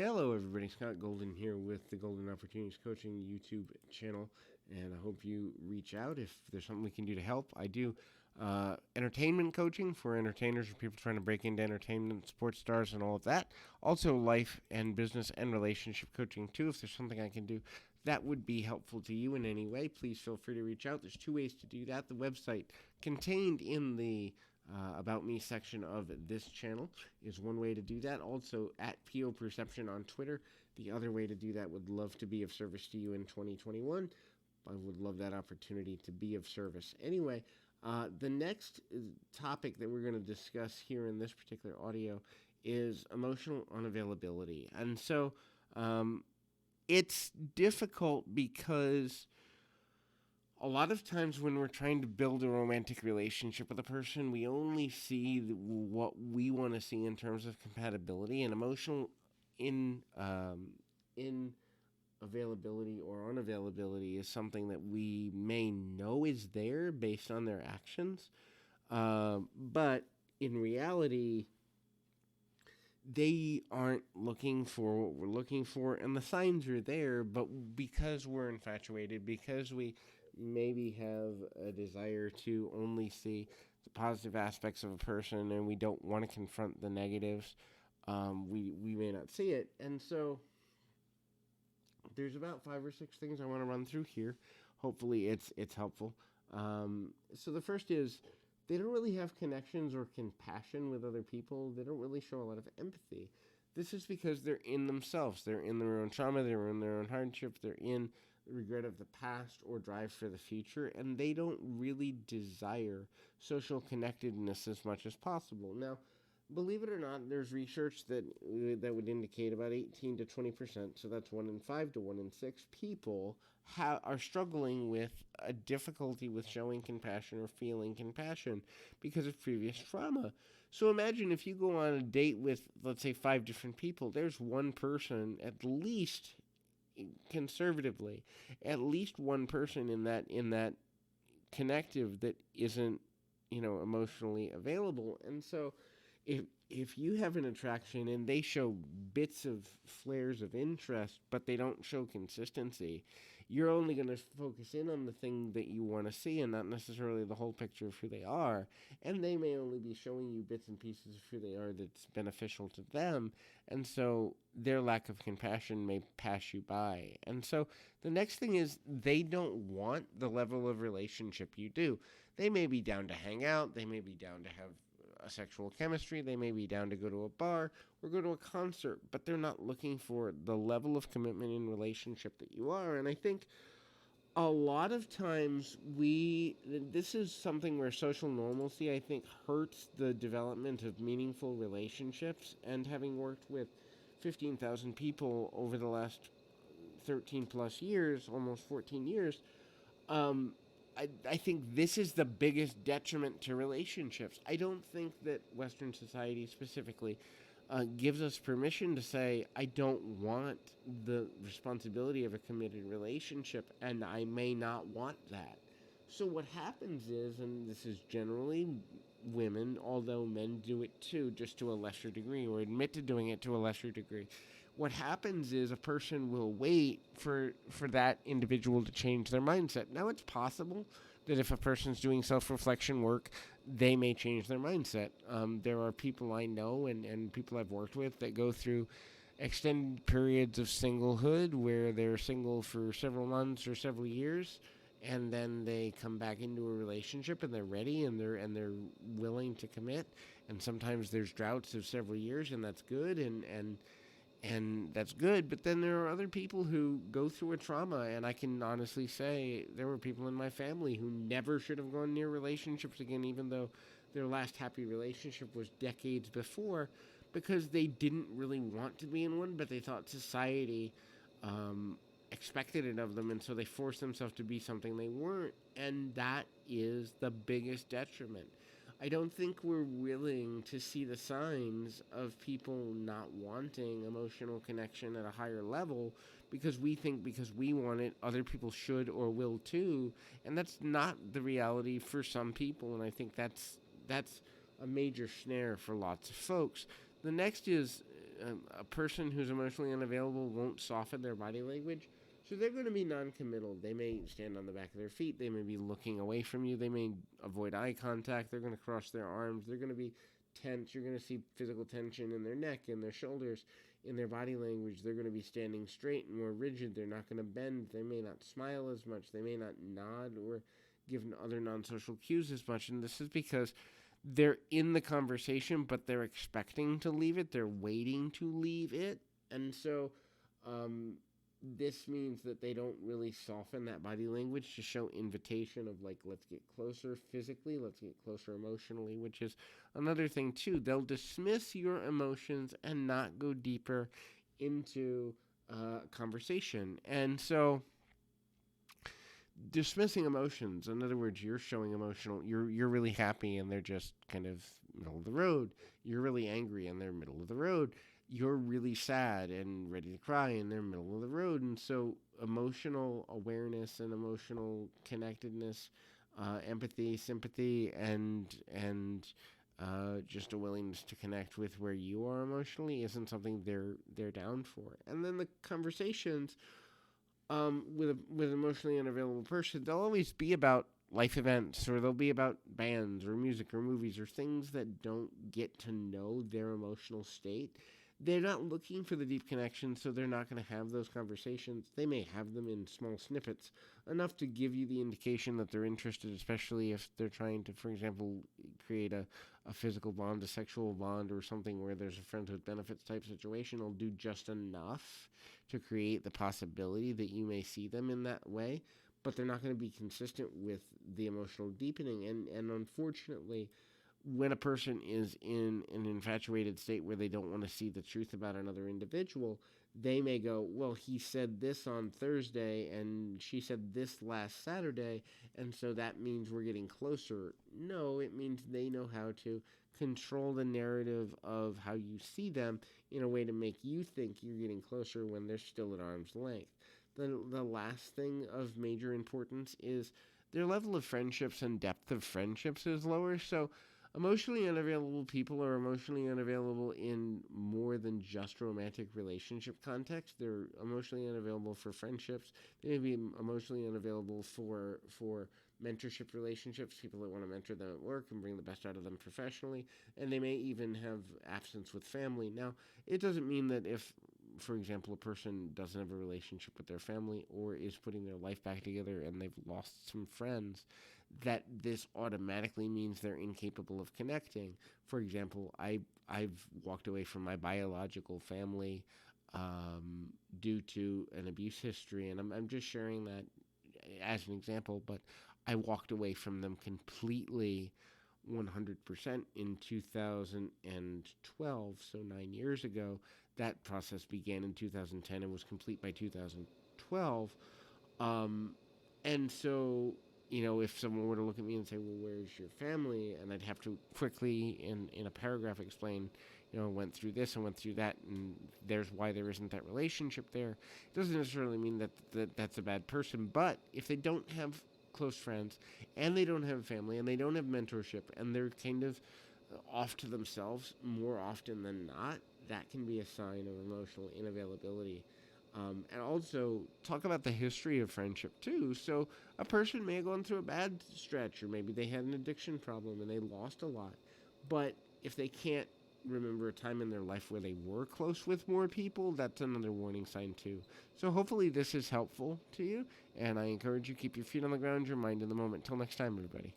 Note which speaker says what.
Speaker 1: Hello, everybody. Scott Golden here with the Golden Opportunities Coaching YouTube channel, and I hope you reach out if there's something we can do to help. I do entertainment coaching for entertainers or people trying to break into entertainment, sports stars, and all of that. Also, life and business and relationship coaching, too. If there's something I can do that would be helpful to you in any way, please feel free to reach out. There's two ways to do that. The website contained in the About Me section of this channel is one way to do that. Also, at PO Perception on Twitter. The other way to do that, would love to be of service to you in 2021. I would love that opportunity to be of service. Anyway, the next topic that we're going to discuss here in this particular audio is emotional unavailability. And so it's difficult because a lot of times when we're trying to build a romantic relationship with a person, we only see what we want to see in terms of compatibility, and emotional in availability or unavailability is something that we may know is there based on their actions, but in reality, they aren't looking for what we're looking for, and the signs are there, but because we're infatuated, because we maybe have a desire to only see the positive aspects of a person and we don't want to confront the negatives, we may not see it. And so there's about 5 or 6 things I want to run through here. Hopefully it's helpful. So the first is, they don't really have connections or compassion with other people. They don't really show a lot of empathy. This is because they're in themselves. They're in their own trauma. They're in their own hardship. They're in regret of the past or drive for the future. And they don't really desire social connectedness as much as possible. Now, believe it or not, there's research that would indicate about 18 to 20%, so that's 1 in 5 to 1 in 6 people are struggling with a difficulty with showing compassion or feeling compassion because of previous trauma. So imagine if you go on a date with, let's say, 5 different people, there's one person, at least conservatively, at least one person in that connective that isn't, emotionally available. And so if you have an attraction and they show bits of flares of interest, but they don't show consistency, you're only going to focus in on the thing that you want to see and not necessarily the whole picture of who they are. And they may only be showing you bits and pieces of who they are that's beneficial to them. And so their lack of compassion may pass you by. And so the next thing is, they don't want the level of relationship you do. They may be down to hang out. They may be down to have a sexual chemistry. They may be down to go to a bar or go to a concert, but they're not looking for the level of commitment in relationship that you are. And I think a lot of times this is something where social normalcy, I think, hurts the development of meaningful relationships. And having worked with 15,000 people over the last 13 plus years, almost 14 years, I think this is the biggest detriment to relationships. I don't think that Western society specifically gives us permission to say, I don't want the responsibility of a committed relationship, and I may not want that. So what happens is, and this is generally women, although men do it too, just to a lesser degree, or admit to doing it to a lesser degree, what happens is a person will wait for that individual to change their mindset. Now, it's possible that if a person's doing self-reflection work, they may change their mindset. There are people I know and people I've worked with that go through extended periods of singlehood where they're single for several months or several years, and then they come back into a relationship and they're ready and they're willing to commit. And sometimes there's droughts of several years, and that's good, and that's good, but then there are other people who go through a trauma, and I can honestly say there were people in my family who never should have gone near relationships again, even though their last happy relationship was decades before, because they didn't really want to be in one, but they thought society expected it of them, and so they forced themselves to be something they weren't, and that is the biggest detriment. I don't think we're willing to see the signs of people not wanting emotional connection at a higher level because we think because we want it, other people should or will too. And that's not the reality for some people. And I think that's a major snare for lots of folks. The next is a person who's emotionally unavailable won't soften their body language. So they're going to be non-committal. They may stand on the back of their feet. They may be looking away from you. They may avoid eye contact. They're going to cross their arms. They're going to be tense. You're going to see physical tension in their neck, in their shoulders, in their body language. They're going to be standing straight and more rigid. They're not going to bend. They may not smile as much. They may not nod or give other non-social cues as much. And this is because they're in the conversation, but they're expecting to leave it. They're waiting to leave it. And so this means that they don't really soften that body language to show invitation of like, let's get closer physically, let's get closer emotionally, which is another thing too. They'll dismiss your emotions and not go deeper into conversation. And so dismissing emotions, in other words, you're showing emotional, you're really happy and they're just kind of middle of the road. You're really angry and they're middle of the road. You're really sad and ready to cry and they're middle of the road. And so emotional awareness and emotional connectedness, empathy, sympathy, and just a willingness to connect with where you are emotionally isn't something they're down for. And then the conversations with an emotionally unavailable person, they'll always be about life events, or they'll be about bands or music or movies or things that don't get to know their emotional state. They're not looking for the deep connection, so they're not going to have those conversations. They may have them in small snippets, enough to give you the indication that they're interested, especially if they're trying to, for example, create a physical bond, a sexual bond, or something where there's a friends with benefits type situation. They'll do just enough to create the possibility that you may see them in that way, but they're not going to be consistent with the emotional deepening. And unfortunately, when a person is in an infatuated state where they don't want to see the truth about another individual, they may go, well, he said this on Thursday and she said this last Saturday, and so that means we're getting closer. No, it means they know how to control the narrative of how you see them in a way to make you think you're getting closer when they're still at arm's length. The last thing of major importance is their level of friendships and depth of friendships is lower. So emotionally unavailable people are emotionally unavailable in more than just romantic relationship context. They're emotionally unavailable for friendships. They may be emotionally unavailable for mentorship relationships, people that want to mentor them at work and bring the best out of them professionally. And they may even have absence with family. Now, it doesn't mean that if, for example, a person doesn't have a relationship with their family or is putting their life back together and they've lost some friends, that this automatically means they're incapable of connecting. For example, I've walked away from my biological family due to an abuse history, and I'm just sharing that as an example, but I walked away from them completely 100% in 2012, so 9 years ago. That process began in 2010 and was complete by 2012. And so, if someone were to look at me and say, well, where's your family? And I'd have to quickly, in a paragraph, explain, went through this and went through that, and there's why there isn't that relationship there. It doesn't necessarily mean that that's a bad person, but if they don't have close friends, and they don't have a family, and they don't have mentorship, and they're kind of off to themselves more often than not, that can be a sign of emotional inavailability. And also talk about the history of friendship too. So a person may have gone through a bad stretch, or maybe they had an addiction problem and they lost a lot. But if they can't remember a time in their life where they were close with more people, that's another warning sign too. So hopefully this is helpful to you, and I encourage you, keep your feet on the ground, your mind in the moment. Till next time, everybody.